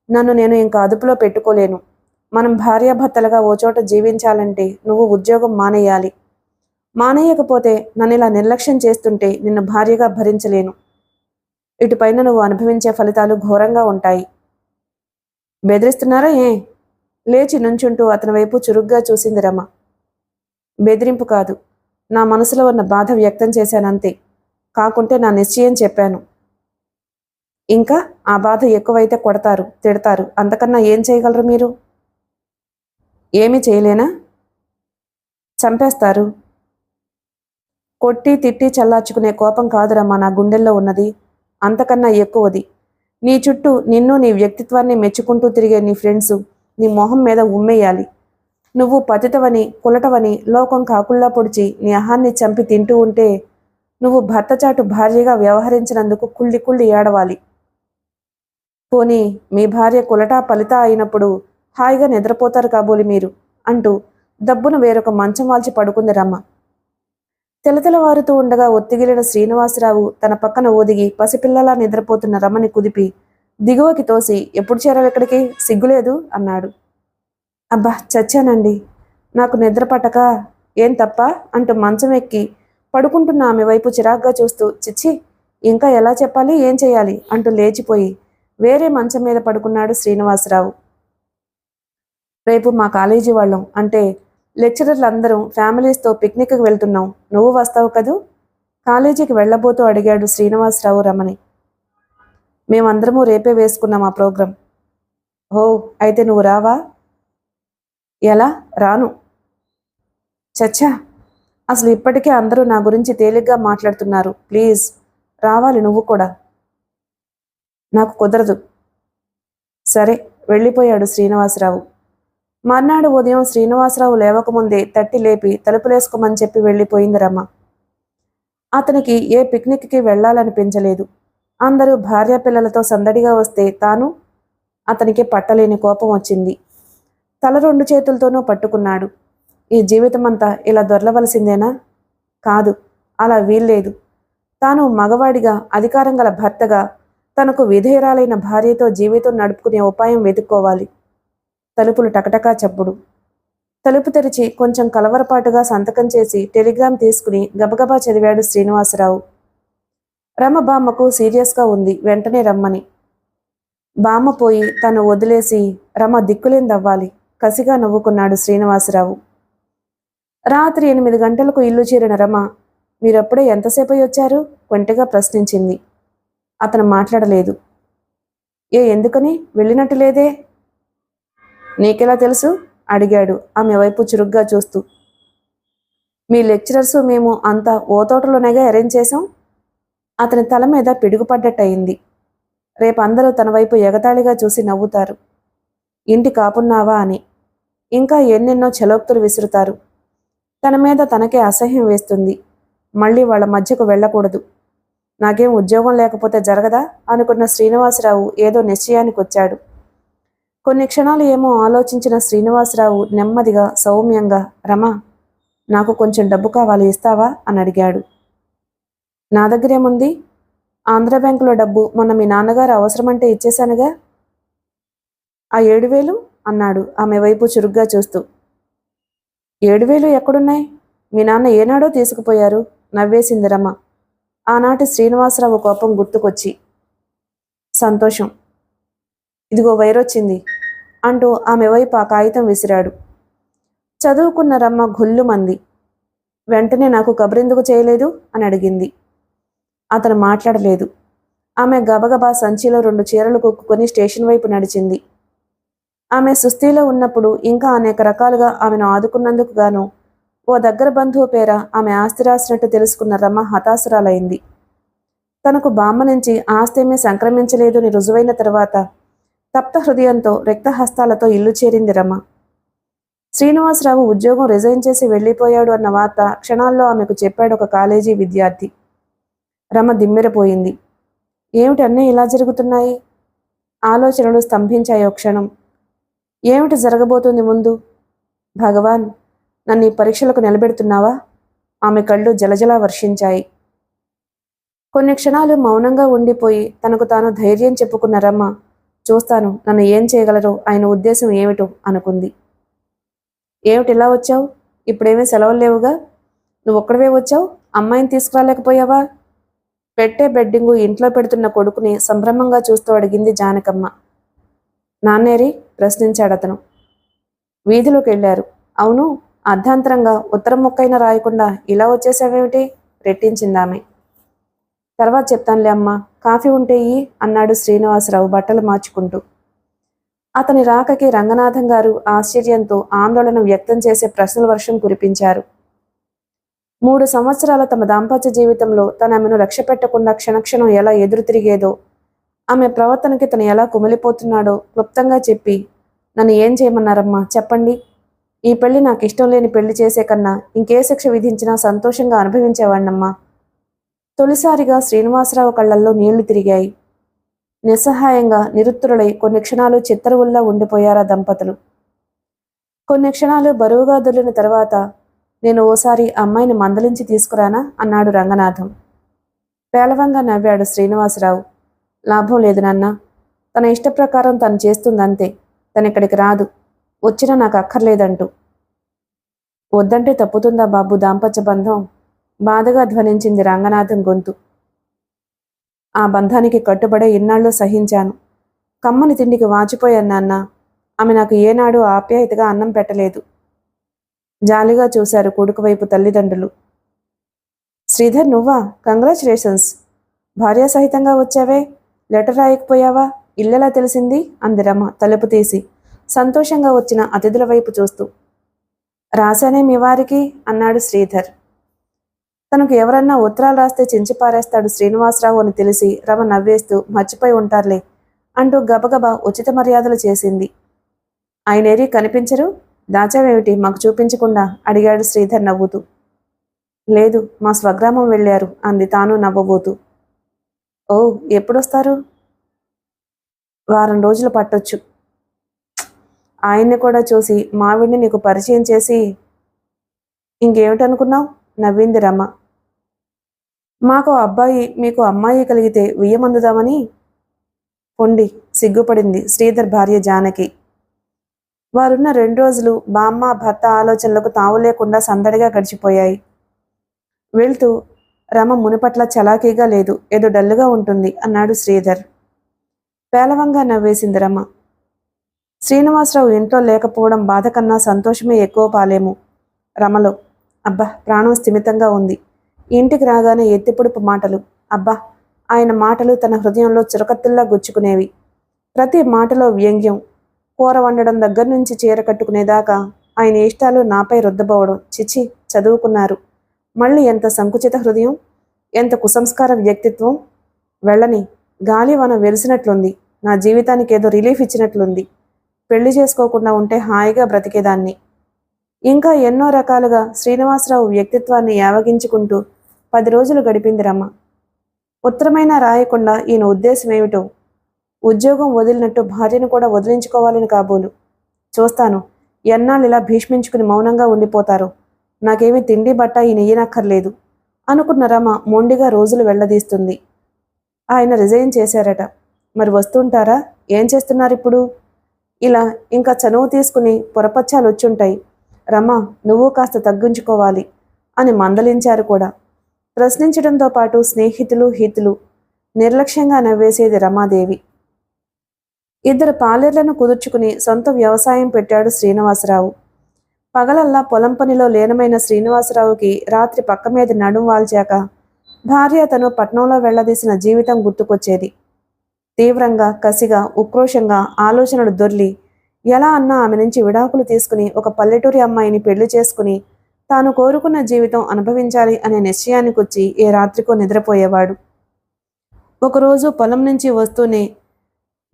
నన్ను నేను ఇంకా అదుపులో పెట్టుకోలేను. మనం భార్యాభర్తలుగా ఓ చోట జీవించాలంటే నువ్వు ఉద్యోగం మానేయాలి. మానేయకపోతే నన్ను ఇలా నిర్లక్ష్యం చేస్తుంటే నిన్ను భార్యగా భరించలేను. ఇటుపైన నువ్వు అనుభవించే ఫలితాలు ఘోరంగా ఉంటాయి. బెదిరిస్తున్నారా ఏ? లేచి నుంచుంటూ అతని వైపు చురుగ్గా చూసింది రమ. బెదిరింపు కాదు, నా మనసులో ఉన్న బాధ వ్యక్తం చేశానంతే. కాకుంటే నా నిశ్చయం చెప్పాను. ఇంకా ఆ బాధ ఎక్కువైతే కొడతారు, తిడతారు. అంతకన్నా ఏం చేయగలరు మీరు? ఏమీ చేయలేనా? చంపేస్తారు. కొట్టి తిట్టి చల్లార్చుకునే కోపం కాదురమ్మా నా గుండెల్లో ఉన్నది, అంతకన్నా ఎక్కువది. నీ చుట్టూ నిన్ను, నీ వ్యక్తిత్వాన్ని మెచ్చుకుంటూ తిరిగే నీ ఫ్రెండ్స్ నీ మొహం మీద ఉమ్మేయాలి. నువ్వు పతితవని, కులటవని లోకం కాకుల్లా పొడిచి నీ అహాన్ని చంపి తింటూ ఉంటే నువ్వు భర్తచాటు భార్యగా వ్యవహరించినందుకు కుళ్ళి కుళ్ళి ఏడవాలి. పోనీ మీ భార్య కులటా పలితా అయినప్పుడు హాయిగా నిద్రపోతారు కాబోలి మీరు అంటూ దబ్బున వేరొక మంచం వాల్చి పడుకుంది రమ్మ. తెలతెలవారుతూ ఉండగా ఒత్తిగిలిన శ్రీనివాసరావు తన పక్కన ఒదిగి పసిపిల్లలా నిద్రపోతున్న రమ్మని కుదిపి దిగువకి తోసి, ఎప్పుడు చేరావెక్కడికి, సిగ్గులేదు అన్నాడు. అబ్బా చచ్చానండి, నాకు నిద్ర పట్టక. ఏం తప్ప అంటూ మంచం ఎక్కి పడుకుంటున్న ఆమె వైపు చిరాగ్గా చూస్తూ, చిచ్చి ఇంకా ఎలా చెప్పాలి, ఏం చేయాలి అంటూ లేచిపోయి వేరే మంచం మీద పడుకున్నాడు శ్రీనివాసరావు. రేపు మా కాలేజీ వాళ్ళం, అంటే లెక్చరర్లు అందరం ఫ్యామిలీస్తో పిక్నిక్కి వెళ్తున్నాం. నువ్వు వస్తావు కదూ? కాలేజీకి వెళ్ళబోతూ అడిగాడు శ్రీనివాసరావు రమని. మేమందరము రేపే వేసుకున్నాం ఆ ప్రోగ్రాం. ఓ, అయితే నువ్వు రావా? ఎలా రాను? చచ్చా, అసలు ఇప్పటికే అందరూ నా గురించి తేలిగ్గా మాట్లాడుతున్నారు. ప్లీజ్ రావాలి నువ్వు కూడా. నాకు కుదరదు. సరే, వెళ్ళిపోయాడు శ్రీనివాసరావు. మర్నాడు ఉదయం శ్రీనివాసరావు లేవకముందే తట్టి లేపి తలుపులేసుకోమని చెప్పి వెళ్ళిపోయింది రమ. అతనికి ఏ పిక్నిక్కి వెళ్ళాలనిపించలేదు. అందరూ భార్యాపిల్లలతో సందడిగా వస్తే తాను అతనికి పట్టలేని కోపం వచ్చింది. తల రెండు చేతులతోనూ పట్టుకున్నాడు. ఈ జీవితమంతా ఇలా దొరలవలసిందేనా? కాదు, అలా వీల్లేదు. తాను మగవాడిగా, అధికారం గల భర్తగా, తనకు విధేయురాలైన భార్యతో జీవితం నడుపుకునే ఉపాయం వెతుక్కోవాలి. తలుపులు టకటకా చప్పుడు. తలుపు తెరిచి కొంచెం కలవరపాటుగా సంతకం చేసి టెలిగ్రామ్ తీసుకుని గబగబా చదివాడు శ్రీనివాసరావు. రమ బామ్మకు సీరియస్గా ఉంది, వెంటనే రమ్మని. బామ్మ పోయి తను వదిలేసి రమ దిక్కులేందవ్వాలి. కసిగా నవ్వుకున్నాడు శ్రీనివాసరావు. రాత్రి 8 గంటలకు ఇల్లు చేరిన రమ, మీరప్పుడే ఎంతసేపు వచ్చారు? కొంటెగా ప్రశ్నించింది. అతను మాట్లాడలేదు. ఎందుకని వెళ్ళినట్టు లేదే? నీకెలా తెలుసు? అడిగాడు ఆమె వైపు చురుగ్గా చూస్తూ. మీ లెక్చరర్స్ మేము అంతా ఓ తోటలోనేగా అరేంజ్ చేశాం. అతని తల మీద పిడుగుపడ్డట్టయింది. రేపు అందరూ తన వైపు ఎగతాళిగా చూసి నవ్వుతారు. ఇంటి కాపున్నావా అని. ఇంకా ఎన్నెన్నో చలోక్తులు విసురుతారు. తన మీద తనకే అసహ్యం వేస్తుంది. మళ్ళీ వాళ్ళ మధ్యకు వెళ్ళకూడదు. నాకేం ఉద్యోగం లేకపోతే జరగదా అనుకున్న శ్రీనివాసరావు ఏదో నిశ్చయానికి వచ్చాడు. కొన్ని క్షణాలు ఏమో ఆలోచించిన శ్రీనివాసరావు నెమ్మదిగా, సౌమ్యంగా, రమా, నాకు కొంచెం డబ్బు కావాలి, ఇస్తావా అని అడిగాడు. నా దగ్గరేముంది? ఆంధ్ర బ్యాంకులో డబ్బు మొన్న మీ నాన్నగారు అవసరమంటే ఇచ్చేశానుగా. ఆ 7,000 అన్నాడు ఆమె వైపు చురుగ్గా చూస్తూ. 7,000 ఎక్కడున్నాయి? మీ నాన్న ఏనాడో తీసుకుపోయారు నవ్వేసింది రమ. ఆనాటి శ్రీనివాసరావు కోపం గుర్తుకొచ్చి. సంతోషం. ఇదిగో వైరొచ్చింది అంటూ ఆమె వైపు ఆ కాగితం విసిరాడు. చదువుకున్న రమ్మ గొల్లుమంది. వెంటనే నాకు కబురెందుకు చేయలేదు అని అడిగింది. అతను మాట్లాడలేదు. ఆమె గబగబా సంచిలో 2 చీరలు కుక్కుని స్టేషన్ వైపు నడిచింది. ఆమె సుస్థిలో ఉన్నప్పుడు ఇంకా అనేక రకాలుగా ఆమెను ఆదుకున్నందుకు గాను ఓ దగ్గర బంధువు పేర ఆమె ఆస్తి రాసినట్టు తెలుసుకున్న రమ హతాశురాలైంది. తనకు బామ్మ నుంచి ఆస్తేమీ సంక్రమించలేదు అని రుజువైన తర్వాత తప్త హృదయంతో, రిక్తహస్తాలతో ఇల్లు చేరింది రమ. శ్రీనివాసరావు ఉద్యోగం రిజైన్ చేసి వెళ్ళిపోయాడు అన్న వార్త క్షణాల్లో ఆమెకు చెప్పాడు ఒక కాలేజీ విద్యార్థి. రమ దిమ్మెరపోయింది. ఏమిటి అన్నీ ఇలా జరుగుతున్నాయి? ఆలోచనలు స్తంభించాయో క్షణం. ఏమిటి జరగబోతుంది ముందు? భగవాన్, నన్ను ఈ పరీక్షలకు నిలబెడుతున్నావా? ఆమె కళ్ళు జలజలా వర్షించాయి. కొన్ని క్షణాలు మౌనంగా ఉండిపోయి తనకు తాను ధైర్యం చెప్పుకున్న రమ, చూస్తాను, నన్ను ఏం చేయగలరో, ఆయన ఉద్దేశం ఏమిటో అనుకుంది. ఏమిటి ఇలా వచ్చావు? ఇప్పుడేమీ సెలవులు లేవుగా. నువ్వు ఒక్కడవే వచ్చావు, అమ్మాయిని తీసుకురాలేకపోయావా? పెట్టే బెడ్డింగు ఇంట్లో పెడుతున్న కొడుకుని సంభ్రమంగా చూస్తూ అడిగింది జానకమ్మ. నాన్నేరి ప్రశ్నించాడతను. వీధిలోకి వెళ్ళారు. అవును, అర్ధాంతరంగా ఉత్తరం ముక్కైనా రాయకుండా ఇలా వచ్చేసావేమిటి? రెట్టించిందామె. తర్వాత చెప్తానులే అమ్మా, కాఫీ ఉంటే ఇయ్యి అన్నాడు శ్రీనివాసరావు బట్టలు మార్చుకుంటూ. అతని రాకకి రంగనాథం గారు ఆశ్చర్యంతో ఆందోళన వ్యక్తం చేసే ప్రశ్నల వర్షం కురిపించారు. 3 సంవత్సరాల తమ దాంపత్య జీవితంలో తన ఆమెను లక్ష్య పెట్టకుండా క్షణక్షణం ఎలా ఎదురు తిరిగేదో, ఆమె ప్రవర్తనకి తను ఎలా కుమిలిపోతున్నాడో క్లుప్తంగా చెప్పి, నన్ను ఏం చేయమన్నారమ్మా చెప్పండి. ఈ పెళ్లి నాకు ఇష్టం లేని పెళ్లి చేసే కన్నా ఇంకే శిక్ష విధించినా సంతోషంగా అనుభవించేవాణ్ణమ్మా. తొలిసారిగా శ్రీనివాసరావు కళ్ళల్లో నీళ్లు తిరిగాయి. నిస్సహాయంగా, నిరుత్తరులై కొన్ని క్షణాలు చిత్తరువుల్లా ఉండిపోయారా దంపతులు. కొన్ని క్షణాలు బరువుగా దొర్లిన తర్వాత, నేను ఓసారి అమ్మాయిని మందలించి తీసుకురానా అన్నాడు రంగనాథం. పేలవంగా నవ్వాడు శ్రీనివాసరావు. లాభం లేదు నాన్న, తన ఇష్టప్రకారం తను చేస్తుందంతే. తనిక్కడికి రాదు, వచ్చినా నాకు అక్కర్లేదంటూ. వద్దంటే తప్పుతుందా బాబు దాంపత్య బంధం? బాధగా ధ్వనించింది రంగనాథం గొంతు. ఆ బంధానికి కట్టుబడే ఇన్నాళ్ళు సహించాను. కమ్మని తిండికి వాచిపోయాను నాన్న. ఆమె నాకు ఏనాడు ఆప్యాయతగా అన్నం పెట్టలేదు. జాలిగా చూశారు కొడుకు వైపు తల్లిదండ్రులు. శ్రీధర్, నువ్వా? కంగ్రాచులేషన్స్. భార్యాసహితంగా వచ్చావే? లెటర్ రాయకపోయావా? ఇల్లెలా తెలిసింది? అంది రమ తలుపు తీసి సంతోషంగా వచ్చిన అతిథుల వైపు చూస్తూ. రాశానే మీ వారికి అన్నాడు శ్రీధర్. తనకు ఎవరన్నా ఉత్తరాలు రాస్తే చించి పారేస్తాడు శ్రీనివాసరావు అని తెలిసి రమ నవ్వేస్తూ మర్చిపోయి ఉంటారులే అంటూ గబగబా ఉచిత మర్యాదలు చేసింది. ఆయనేరీ కనిపించరు? దాచావేమిటి మాకు చూపించకుండా? అడిగాడు శ్రీధర్ నవ్వుతూ. లేదు, మా స్వగ్రామం వెళ్ళారు అంది తాను నవ్వబోతూ. ఓ, ఎప్పుడొస్తారు? వారం రోజులు పట్టొచ్చు. ఆయన్ని కూడా చూసి మావిడిని నీకు పరిచయం చేసి ఇంకేమిటనుకున్నావు? నవ్వింది రమ. మాకు అబ్బాయి మీకు అమ్మాయి కలిగితే ఉయ్యమందుదామని. పొండి, సిగ్గుపడింది శ్రీధర్ భార్య జానకి. వారున్న 2 రోజులు బామ్మ భర్త ఆలోచనలకు తావు లేకుండా సందడిగా గడిచిపోయాయి. వెళ్తూ రమ మునిపట్ల చలాకీగా లేదు, ఏదో డల్లుగా ఉంటుంది అన్నాడు శ్రీధర్. పేలవంగా నవ్వేసింది రమ. శ్రీనివాసరావు ఇంట్లో లేకపోవడం బాధ కన్నా సంతోషమే ఎక్కువ పాలేము రమలో. అబ్బా, ప్రాణం స్థిమితంగా ఉంది. ఇంటికి రాగానే ఎత్తిపొడుపు మాటలు. అబ్బా, ఆయన మాటలు తన హృదయంలో చురకత్తుల్లా గుచ్చుకునేవి. ప్రతి మాటలో వ్యంగ్యం. కూర వండడం దగ్గర నుంచి చీర కట్టుకునేదాకా ఆయన ఇష్టాలు నాపై రుద్దబోవడం. చిచి, చదువుకున్నారు. మళ్ళీ ఎంత సంకుచిత హృదయం, ఎంత కుసంస్కార వ్యక్తిత్వం. వెళ్ళని, గాలివాన వెలిసినట్లుంది. నా జీవితానికి ఏదో రిలీఫ్ ఇచ్చినట్లుంది. పెళ్లి చేసుకోకుండా ఉంటే హాయిగా బ్రతికేదాన్ని. ఇంకా ఎన్నో రకాలుగా శ్రీనివాసరావు వ్యక్తిత్వాన్ని యావగించుకుంటూ 10 రోజులు గడిపింది రమ. ఉత్తరమైనా రాయకుండా ఈయన ఉద్దేశం ఏమిటో. ఉద్యోగం వదిలినట్టు భార్యను కూడా వదిలించుకోవాలని కాబోలు. చూస్తాను ఎన్నాళ్ళు ఇలా భీష్మించుకుని మౌనంగా ఉండిపోతారో. నాకేమీ తిండి బట్ట ఈయన ఈయనక్కర్లేదు అనుకున్న రమ మొండిగా రోజులు వెళ్లదీస్తుంది. ఆయన రిజైన్ చేశారట. మరి వస్తుంటారా? ఏం చేస్తున్నారు ఇప్పుడు? ఇలా ఇంకా చనువు తీసుకుని పొరపచ్చాలు వచ్చుంటాయి. రమ, నువ్వు కాస్త తగ్గించుకోవాలి అని మందలించారు కూడా. ప్రశ్నించడంతో పాటు స్నేహితులు హితులు నిర్లక్ష్యంగా నవ్వేసేది రమాదేవి. 2 పాలేర్లను కుదుర్చుకుని సొంత వ్యవసాయం పెట్టాడు శ్రీనివాసరావు. పగలల్లా పొలం పనిలో లీనమైన శ్రీనివాసరావుకి రాత్రి పక్క మీద నడుం వాల్చాక భార్య తను పట్నంలో వెళ్లదీసిన జీవితం గుర్తుకొచ్చేది. తీవ్రంగా, కసిగా, ఉక్రోషంగా ఆలోచనలు దొర్లి ఎలా అన్నా ఆమె నుంచి విడాకులు తీసుకుని ఒక పల్లెటూరి అమ్మాయిని పెళ్లి చేసుకుని తాను కోరుకున్న జీవితం అనుభవించాలి అనే నిశ్చయానికొచ్చి ఏ రాత్రికో నిద్రపోయేవాడు. ఒకరోజు పొలం నుంచి వస్తూనే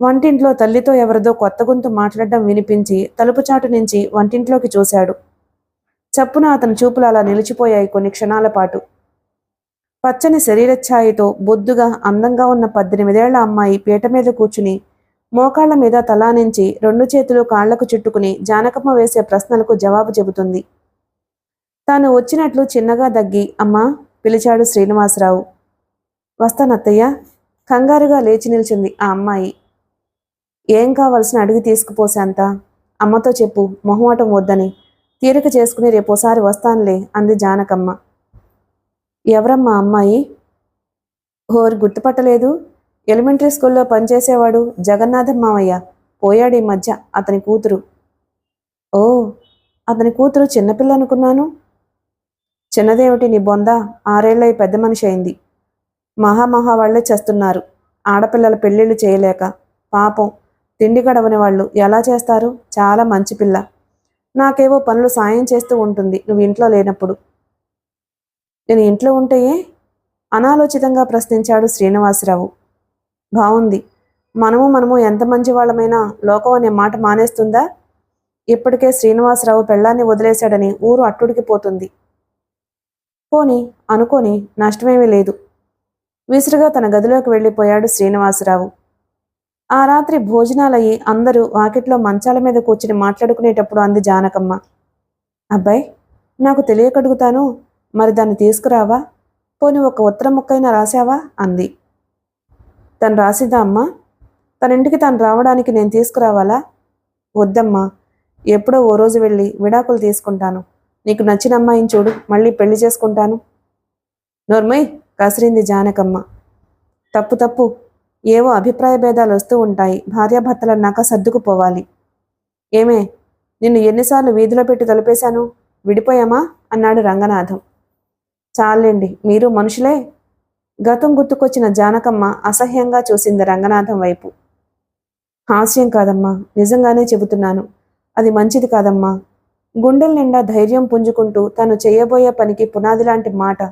వంటింట్లో తల్లితో ఎవరిదో కొత్త గొంతు మాట్లాడడం వినిపించి తలుపు చాటు నుంచి వంటింట్లోకి చూశాడు. చప్పున అతని చూపులు అలా నిలిచిపోయాయి కొన్ని క్షణాల పాటు. పచ్చని శరీరఛాయతో బొద్దుగా అందంగా ఉన్న 18 ఏళ్ల అమ్మాయి పీట మీద కూర్చుని మోకాళ్ల మీద తలానించి 2 చేతులు కాళ్లకు చుట్టుకుని జానకమ్మ వేసే ప్రశ్నలకు జవాబు చెబుతుంది. తాను వచ్చినట్లు చిన్నగా దగ్గి అమ్మా పిలిచాడు శ్రీనివాసరావు. వస్తానత్తయ్య. కంగారుగా లేచి నిల్చుంది ఆ అమ్మాయి. ఏం కావలసిన అడిగి తీసుకుపోసేంత. అమ్మతో చెప్పు మొహమాటం వద్దని. తీరిక చేసుకుని రేపోసారి వస్తానులే అంది జానకమ్మ. ఎవరమ్మా అమ్మాయి? హోరు గుర్తుపట్టలేదు? ఎలిమెంటరీ స్కూల్లో పనిచేసేవాడు జగన్నాథం మావయ్య. పోయాడు ఈ మధ్య. అతని కూతురు. ఓ, అతని కూతురు చిన్నపిల్ల అనుకున్నాను. చిన్నదేమిటి నీ బొంద? 6 ఏళ్ళై పెద్ద మనిషి అయింది. మహామహా వాళ్లే చేస్తున్నారు ఆడపిల్లల పెళ్లిళ్ళు చేయలేక. పాపం, తిండి గడవని వాళ్ళు ఎలా చేస్తారు? చాలా మంచి పిల్ల. నాకేవో పనులు సాయం చేస్తూ ఉంటుంది నువ్వు ఇంట్లో లేనప్పుడు. నేను ఇంట్లో ఉంటేయే? అనాలోచితంగా ప్రశ్నించాడు శ్రీనివాసరావు. బావుంది. మనము ఎంత మంచి వాళ్ళమైనా లోకం అనే మాట మానేస్తుందా? ఇప్పటికే శ్రీనివాసరావు పెళ్ళాన్ని వదిలేశాడని ఊరు అట్టుడికి పోతుంది. పోని అనుకోని, నష్టమేమీ లేదు. విసురుగా తన గదిలోకి వెళ్ళిపోయాడు శ్రీనివాసరావు. ఆ రాత్రి భోజనాలయ్యి అందరూ వాకిట్లో మంచాల మీద కూర్చుని మాట్లాడుకునేటప్పుడు అంది జానకమ్మ. అబ్బాయి, నాకు తెలియకడుగుతాను, మరి దాన్ని తీసుకురావా? పోని ఒక ఉత్తరం ముక్కైనా రాశావా అంది. తను రాసిద్దా అమ్మా? తన ఇంటికి తాను రావడానికి నేను తీసుకురావాలా? వద్దమ్మా, ఎప్పుడో ఓ రోజు వెళ్ళి విడాకులు తీసుకుంటాను. నీకు నచ్చిన అమ్మాయిని చూడు, మళ్ళీ పెళ్లి చేసుకుంటాను. నోర్మయ్, కసిరింది జానకమ్మ. తప్పు. ఏవో అభిప్రాయ భేదాలు వస్తూ ఉంటాయి. భార్యాభర్తలన్నాక సర్దుకుపోవాలి. ఏమే, నిన్ను ఎన్నిసార్లు వీధిలో పెట్టి తలుపేశాను? విడిపోయామా అన్నాడు రంగనాథం. చాలండి, మీరు మనుషులే. గతం గుర్తుకొచ్చిన జానకమ్మ అసహ్యంగా చూసింది రంగనాథం వైపు. హాస్యం కాదమ్మా, నిజంగానే చెబుతున్నాను. అది మంచిది కాదమ్మా. గుండెల నిండా ధైర్యం పుంజుకుంటూ తను చేయబోయే పనికి పునాది లాంటి మాట.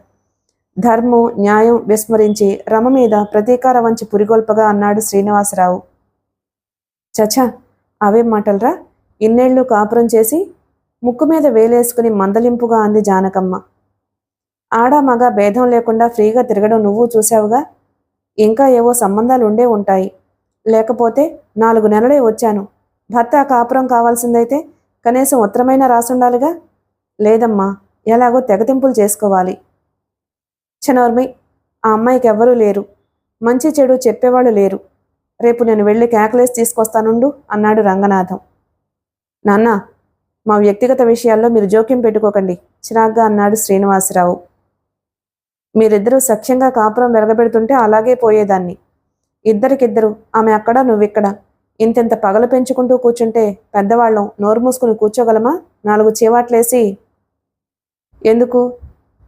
ధర్మం, న్యాయం విస్మరించి రమ మీద ప్రతీకార వంచి పురిగొల్పగా అన్నాడు శ్రీనివాసరావు. చచా, అవేం మాటలరా? ఇన్నేళ్లు కాపురం చేసి ముక్కు మీద వేలేసుకుని మందలింపుగా అంది జానకమ్మ. ఆడా మగ భేదం లేకుండా ఫ్రీగా తిరగడం నువ్వు చూశావుగా. ఇంకా ఏవో సంబంధాలు ఉండే ఉంటాయి. లేకపోతే 4 నెలలే వచ్చాను. భర్త కాపురం కావాల్సిందైతే కనీసం ఉత్తరమైనా రాసుండాలిగా. లేదమ్మా, ఎలాగో తెగతింపులు చేసుకోవాలి. చనోర్మి, ఆ అమ్మాయికి ఎవ్వరూ లేరు. మంచి చెడు చెప్పేవాళ్ళు లేరు. రేపు నేను వెళ్ళి కేకలేసి తీసుకొస్తానుండు అన్నాడు రంగనాథం. నాన్న, మా వ్యక్తిగత విషయాల్లో మీరు జోక్యం పెట్టుకోకండి చిరాగ్గా అన్నాడు శ్రీనివాసరావు. మీరిద్దరూ సఖ్యంగా కాపురం వెలగబెడుతుంటే అలాగే పోయేదాన్ని. ఇద్దరికిద్దరు, ఆమె అక్కడ నువ్విక్కడ. ఇంతెంత పగలు పెంచుకుంటూ కూర్చుంటే పెద్దవాళ్ళం నోరు మూసుకుని కూర్చోగలమా? 4 చీవాట్లేసి. ఎందుకు?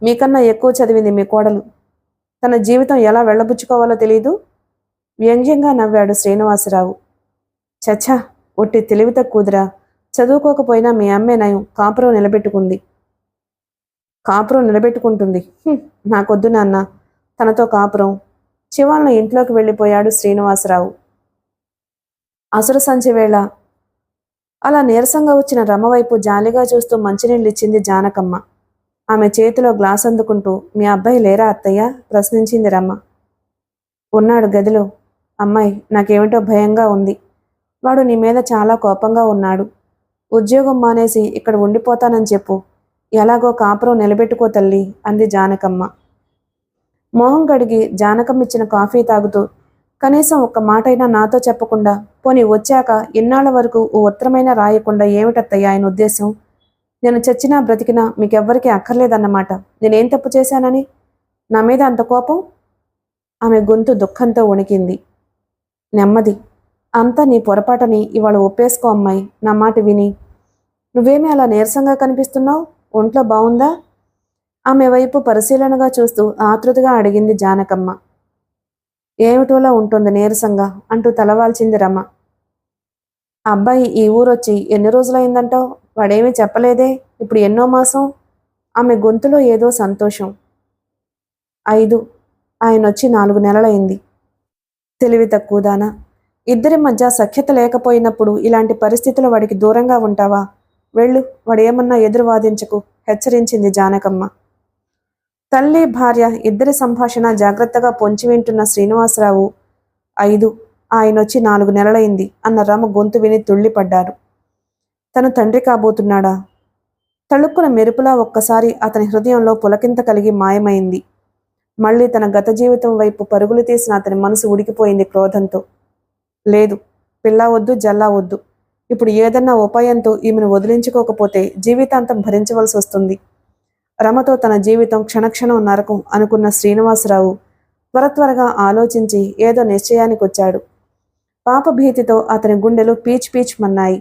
మీకన్నా ఎక్కువ చదివింది మీ కోడలు. తన జీవితం ఎలా వెళ్ళబుచ్చుకోవాలో తెలీదు. వ్యంగ్యంగా నవ్వాడు శ్రీనివాసరావు. చచ్చా, ఒట్టి తెలివి తక్కువదిరా. చదువుకోకపోయినా మీ అమ్మే నయం కాపురం నిలబెట్టుకుంది. కాపురం నిలబెట్టుకుంటుంది. నాకొద్దు నాన్న తనతో కాపురం. చివాలన ఇంట్లోకి వెళ్ళిపోయాడు శ్రీనివాసరావు. అసుర సంచి వేళ అలా నీరసంగా వచ్చిన రమ వైపు జాలిగా చూస్తూ మంచినీళ్ళిచ్చింది జానకమ్మ. ఆమె చేతిలో గ్లాస్ అందుకుంటూ, మీ అబ్బాయి లేరా అత్తయ్య? ప్రశ్నించింది రమ. ఉన్నాడు గదిలో. అమ్మాయి, నాకేమిటో భయంగా ఉంది. వాడు నీ మీద చాలా కోపంగా ఉన్నాడు. ఉద్యోగం మానేసి ఇక్కడ ఉండిపోతానని చెప్పు. ఎలాగో కాపురం నిలబెట్టుకో తల్లి అంది జానకమ్మ. మోహం కడిగి జానకమ్మ ఇచ్చిన కాఫీ తాగుతూ, కనీసం ఒక్క మాటైనా నాతో చెప్పకుండా, పోనీ వచ్చాక ఇన్నాళ్ల వరకు ఓ ఉత్తరమైనా రాయకుండా ఏమిటత్తయ్య ఆయన ఉద్దేశం? నేను చచ్చినా బ్రతికినా మీకెవ్వరికీ అక్కర్లేదన్నమాట. నేనేం తప్పు చేశానని నా మీద అంత కోపం? ఆమె గొంతు దుఃఖంతో వణికింది. నెమ్మది. అంతా నీ పొరపాటని ఇవాళ ఒప్పేసుకో అమ్మాయి, నా మాట విని. నువ్వేమీ అలా నీరసంగా కనిపిస్తున్నావు? ఒంట్లో బావుందా? ఆమె వైపు పరిశీలనగా చూస్తూ ఆతృతగా అడిగింది జానకమ్మ. ఏమిటోలా ఉంటుంది నీరసంగా అంటూ తలవాల్చింది రమ. అబ్బాయి ఈ ఊరొచ్చి ఎన్ని రోజులైందంటావు? వాడేమీ చెప్పలేదే. ఇప్పుడు ఎన్నో మాసం? ఆమె గొంతులో ఏదో సంతోషం. 5. ఆయనొచ్చి 4 నెలలైంది. తెలివి తక్కువదానా. ఇద్దరి మధ్య సఖ్యత లేకపోయినప్పుడు ఇలాంటి పరిస్థితులు వాడికి దూరంగా ఉంటావా? వెళ్ళు, వాడేమన్నా ఎదురు వాదించకు హెచ్చరించింది జానకమ్మ. తల్లి భార్య ఇద్దరి సంభాషణ జాగ్రత్తగా పొంచి వింటున్న శ్రీనివాసరావు, 5. ఆయనొచ్చి 4 నెలలైంది అన్న రమ గొంతు విని తుళ్ళిపడ్డారు. తను తండ్రి కాబోతున్నాడా? తళుక్కున మెరుపులా ఒక్కసారి అతని హృదయంలో పులకింత కలిగి మాయమైంది. మళ్ళీ తన గత జీవితం వైపు పరుగులు తీసిన అతని మనసు ఉడికిపోయింది క్రోధంతో. లేదు, పిల్ల వద్దు, జల్లా వద్దు. ఇప్పుడు ఏదన్నా ఉపాయంతో ఈమెను వదిలించుకోకపోతే జీవితాంతం భరించవలసి వస్తుంది. రమతో తన జీవితం క్షణక్షణం నరకం అనుకున్న శ్రీనివాసరావు త్వరగా ఆలోచించి ఏదో నిశ్చయానికొచ్చాడు. పాప భీతితో అతని గుండెలు పీచ్ పీచ్ మన్నాయి.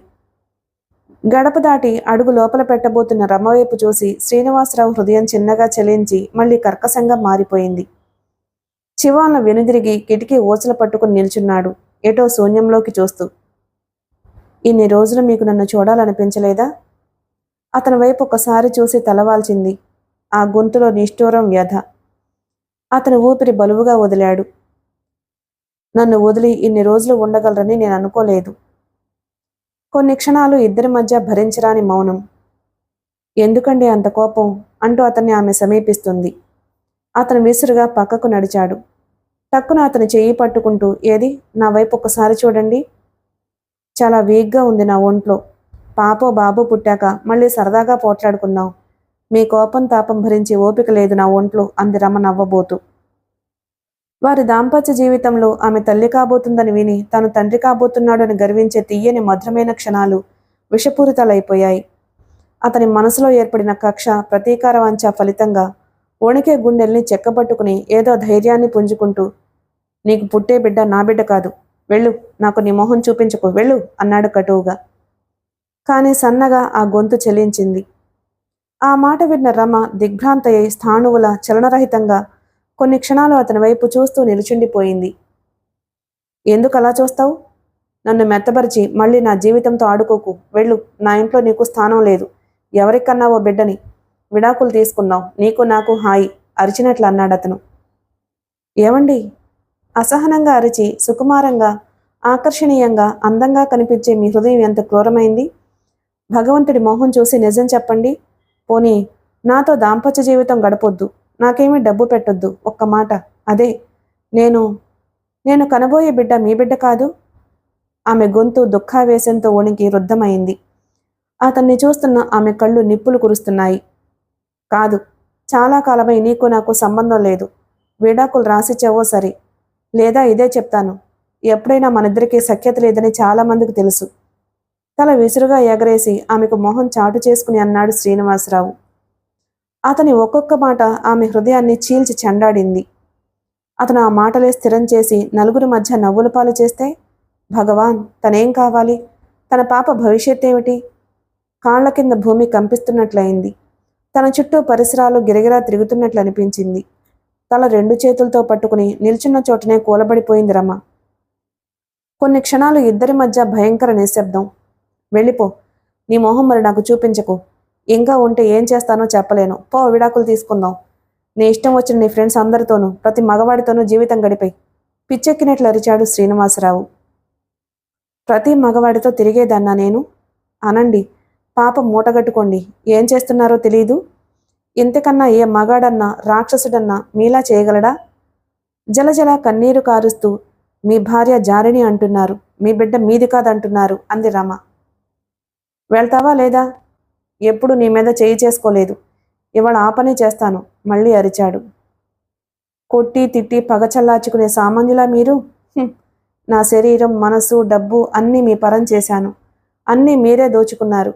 గడప దాటి అడుగు లోపల పెట్టబోతున్న రమవైపు చూసి శ్రీనివాసరావు హృదయం చిన్నగా చలించి మళ్ళీ కర్కశంగా మారిపోయింది. చివాలన వెనుదిరిగి కిటికీ ఊసలు పట్టుకుని నిల్చున్నాడు, ఏటో శూన్యంలోకి చూస్తూ. ఇన్ని రోజులు మీకు నన్ను చూడాలనిపించలేదా? అతని వైపు ఒకసారి చూసి తలవాల్చింది. ఆ గొంతులో నిష్ఠూరం వ్యధ. అతని ఊపిరి బలువుగా వదిలాడు. నన్ను వదిలి ఇన్ని రోజులు ఉండగలరని నేను అనుకోలేదు. కొన్ని క్షణాలు ఇద్దరి మధ్య భరించరాని మౌనం. ఎందుకండి అంత కోపం అంటూ అతన్ని ఆమె సమీపిస్తుంది. అతను విసురుగా పక్కకు నడిచాడు. టక్కున అతని చెయ్యి పట్టుకుంటూ, ఏది నా వైపు ఒకసారి చూడండి. చాలా వీక్గా ఉంది నా ఒంట్లో. పాపో బాబు పుట్టాక మళ్ళీ సరదాగా పోట్లాడుకుందాం. మీ కోపం తాపం భరించి ఓపిక లేదు నా ఒంట్లో అంది రమ నవ్వబోతూ. వారి దాంపత్య జీవితంలో ఆమె తల్లి కాబోతుందని విని తాను తండ్రి కాబోతున్నాడని గర్వించే తీయని మధురమైన క్షణాలు విషపూరితాలైపోయాయి. అతని మనసులో ఏర్పడిన కక్ష, ప్రతీకార వంచ ఫలితంగా వణికే గుండెల్ని చెక్కబట్టుకుని ఏదో ధైర్యాన్ని పుంజుకుంటూ, నీకు పుట్టే బిడ్డ నా బిడ్డ కాదు, వెళ్ళు, నాకు నీ మొహం చూపించకు, వెళ్ళు అన్నాడు కటువుగా. కానీ సన్నగా ఆ గొంతు చెలించింది. ఆ మాట విన్న రమ దిగ్భ్రాంతయ్యి స్థాణువుల చలనరహితంగా కొన్ని క్షణాలు అతని వైపు చూస్తూ నిలుచుండిపోయింది. ఎందుకు అలా చూస్తావు? నన్ను మెత్తబరిచి మళ్ళీ నా జీవితంతో ఆడుకోకు. వెళ్ళు, నా ఇంట్లో నీకు స్థానం లేదు. ఎవరికన్నావో బిడ్డని? విడాకులు తీసుకుందాం, నీకు నాకు హాయి అరిచినట్లు అన్నాడతను. ఏమండి? అసహనంగా అరిచి సుకుమారంగా, ఆకర్షణీయంగా, అందంగా కనిపించే మీ హృదయం ఎంత క్రూరమైంది? భగవంతుడి మోహం చూసి నిజం చెప్పండి. పోనీ నాతో దాంపత్య జీవితం గడపొద్దు, నాకేమీ డబ్బు పెట్టొద్దు, ఒక్క మాట. అదే నేను నేను కనబోయే బిడ్డ మీ బిడ్డ కాదు. ఆమె గొంతు దుఃఖావేశంతో వణికి రుద్ధమైంది. అతన్ని చూస్తున్న ఆమె కళ్ళు నిప్పులు కురుస్తున్నాయి. కాదు, చాలా కాలమై నీకు నాకు సంబంధం లేదు. విడాకులు రాసిచ్చావో సరే, లేదా ఇదే చెప్తాను. ఎప్పుడైనా మనిద్దరికీ సఖ్యత లేదని చాలామందికి తెలుసు. తల విసురుగా ఎగరేసి ఆమెకు మొహం చాటు చేసుకుని అన్నాడు శ్రీనివాసరావు. అతని ఒక్కొక్క మాట ఆమె హృదయాన్ని చీల్చి చెండాడింది. అతను ఆ మాటలే స్థిరం చేసి నలుగురి మధ్య నవ్వుల పాలు చేస్తే, భగవాన్, తనేం కావాలి? తన పాప భవిష్యత్ ఏమిటి? కాళ్ల కింద భూమి కంపిస్తున్నట్లయింది. తన చుట్టూ పరిసరాలు గిరగిరా తిరుగుతున్నట్లు అనిపించింది. తల రెండు చేతులతో పట్టుకుని నిల్చున్న చోటనే కూలబడిపోయింది రమ. కొన్ని క్షణాలు ఇద్దరి మధ్య భయంకర నిశ్శబ్దం. వెళ్ళిపో, నీ మొహం మరి నాకు చూపించకు. ఇంకా ఉంటే ఏం చేస్తానో చెప్పలేను. పో, విడాకులు తీసుకుందాం. నీ ఇష్టం వచ్చిన నీ ఫ్రెండ్స్ అందరితోనూ, ప్రతి మగవాడితోనూ జీవితం గడిపై. పిచ్చెక్కినట్లు అరిచాడు శ్రీనివాసరావు. ప్రతి మగవాడితో తిరిగేదన్నా నేను? అనండి, పాప మూటగట్టుకోండి. ఏం చేస్తున్నారో తెలీదు. ఇంతకన్నా ఏ మగాడన్నా రాక్షసుడన్నా మీలా చేయగలడా? జలజల కన్నీరు కారుస్తూ, మీ భార్య జారిణి అంటున్నారు, మీ బిడ్డ మీది కాదంటున్నారు అంది రమ. వెళ్తావా లేదా? ఎప్పుడు నీ మీద చేయి చేసుకోలేదు. ఇవాళ ఆ పని చేస్తాను మళ్ళీ అరిచాడు. కొట్టి తిట్టి పగచల్లార్చుకునే సామాన్యులా మీరు? నా శరీరం, మనసు, డబ్బు అన్నీ మీ పరం చేశాను. అన్నీ మీరే దోచుకున్నారు.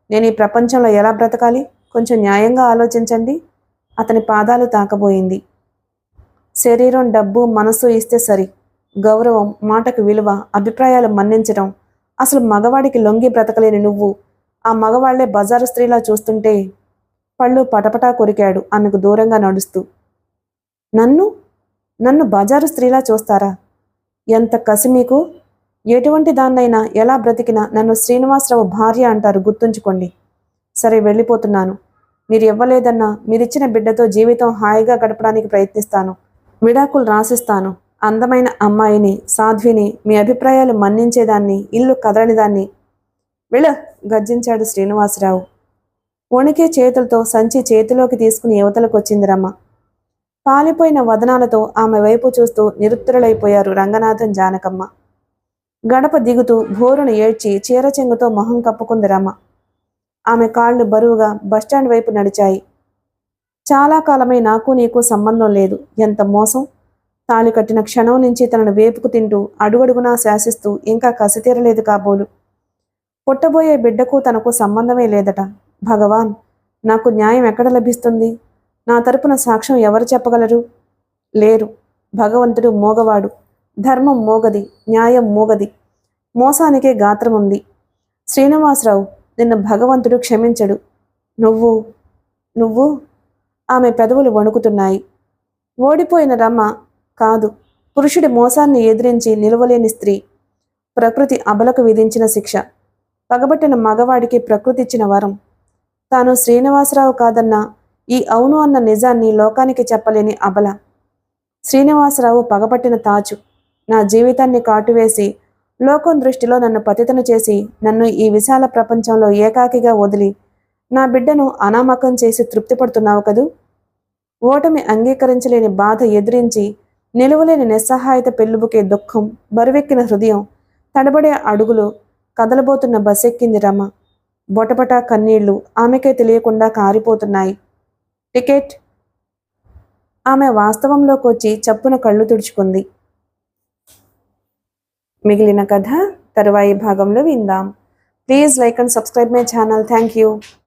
నేను ఈ ప్రపంచంలో ఎలా బ్రతకాలి? కొంచెం న్యాయంగా ఆలోచించండి. అతని పాదాలు తాకబోయింది. శరీరం, డబ్బు, మనసు ఇస్తే సరి. గౌరవం, మాటకు విలువ, అభిప్రాయాలు మన్నించడం, అసలు మగవాడికి లొంగి బ్రతకలేని నువ్వు ఆ మగవాళ్లే బజారు స్త్రీలా చూస్తుంటే పళ్ళు పటపటా కొరికాడు ఆమెకు దూరంగా నడుస్తూ. నన్ను నన్ను బజారు స్త్రీలా చూస్తారా? ఎంత కసి మీకు! ఎటువంటి దాన్నైనా ఎలా బ్రతికినా నన్ను శ్రీనివాసరావు భార్య అంటారు, గుర్తుంచుకోండి. సరే, వెళ్ళిపోతున్నాను. మీరు ఇవ్వలేదన్నా మీరిచ్చిన బిడ్డతో జీవితం హాయిగా గడపడానికి ప్రయత్నిస్తాను. విడాకులు రాసిస్తాను. అందమైన అమ్మాయిని, సాధ్విని, మీ అభిప్రాయాలు మన్నించేదాన్ని, ఇల్లు కదలనిదాన్ని. వెళ్ళు, గర్జించాడు శ్రీనివాసరావు. వణికే చేతులతో సంచి చేతిలోకి తీసుకుని యువతలకు వచ్చింది రమ. పాలిపోయిన వదనాలతో ఆమె వైపు చూస్తూ నిరుత్తరులైపోయారు రంగనాథం, జానకమ్మ. గడప దిగుతూ భోరును ఏడ్చి చీర చెంగుతో మొహం కప్పుకుంది రమ. ఆమె కాళ్ళు బరువుగా బస్టాండ్ వైపు నడిచాయి. చాలా కాలమై నాకు నీకు సంబంధం లేదు. ఎంత మోసం! తాళి కట్టిన క్షణం నుంచి తనను వేపుకు తింటూ అడుగడుగునా శాసిస్తూ ఇంకా కసి తీరలేదు కాబోలు. పుట్టబోయే బిడ్డకు తనకు సంబంధమే లేదట. భగవాన్, నాకు న్యాయం ఎక్కడ లభిస్తుంది? నా తరపున సాక్ష్యం ఎవరు చెప్పగలరు? లేరు. భగవంతుడు మోగవాడు, ధర్మం మోగది, న్యాయం మోగది, మోసానికే గాత్రం ఉంది. శ్రీనివాసరావు, నిన్ను భగవంతుడు క్షమించడు. నువ్వు నువ్వు ఆమె పెదవులు వణుకుతున్నాయి. ఓడిపోయిన రమ కాదు, పురుషుడి మోసాన్ని ఎదిరించి నిలవలేని స్త్రీ. ప్రకృతి అబలకు విధించిన శిక్ష. పగబట్టిన మగవాడికి ప్రకృతి ఇచ్చిన వరం. తాను శ్రీనివాసరావు కాదన్నా ఈ అవును అన్న నిజాన్ని లోకానికి చెప్పలేని అబల. శ్రీనివాసరావు పగపట్టిన తాచు. నా జీవితాన్ని కాటువేసి లోకం దృష్టిలో నన్ను పతితను చేసి నన్ను ఈ విశాల ప్రపంచంలో ఏకాకిగా వదిలి నా బిడ్డను అనామకం చేసి తృప్తిపడుతున్నావు కదూ? ఓటమి అంగీకరించలేని బాధ ఎదిరించి నిలువలేని నిస్సహాయత పెళ్ళుబుకే దుఃఖం, బరువెక్కిన హృదయం, తడబడే అడుగులు, కదలబోతున్న బస్సెక్కింది రమ. బొటబటా కన్నీళ్లు ఆమెకే తెలియకుండా కారిపోతున్నాయి. టికెట్! ఆమె వాస్తవంలోకి వచ్చి చప్పున కళ్ళు తుడుచుకుంది. మిగిలిన కథ తరువాయి భాగంలో విందాం. Please like and subscribe my channel. Thank you.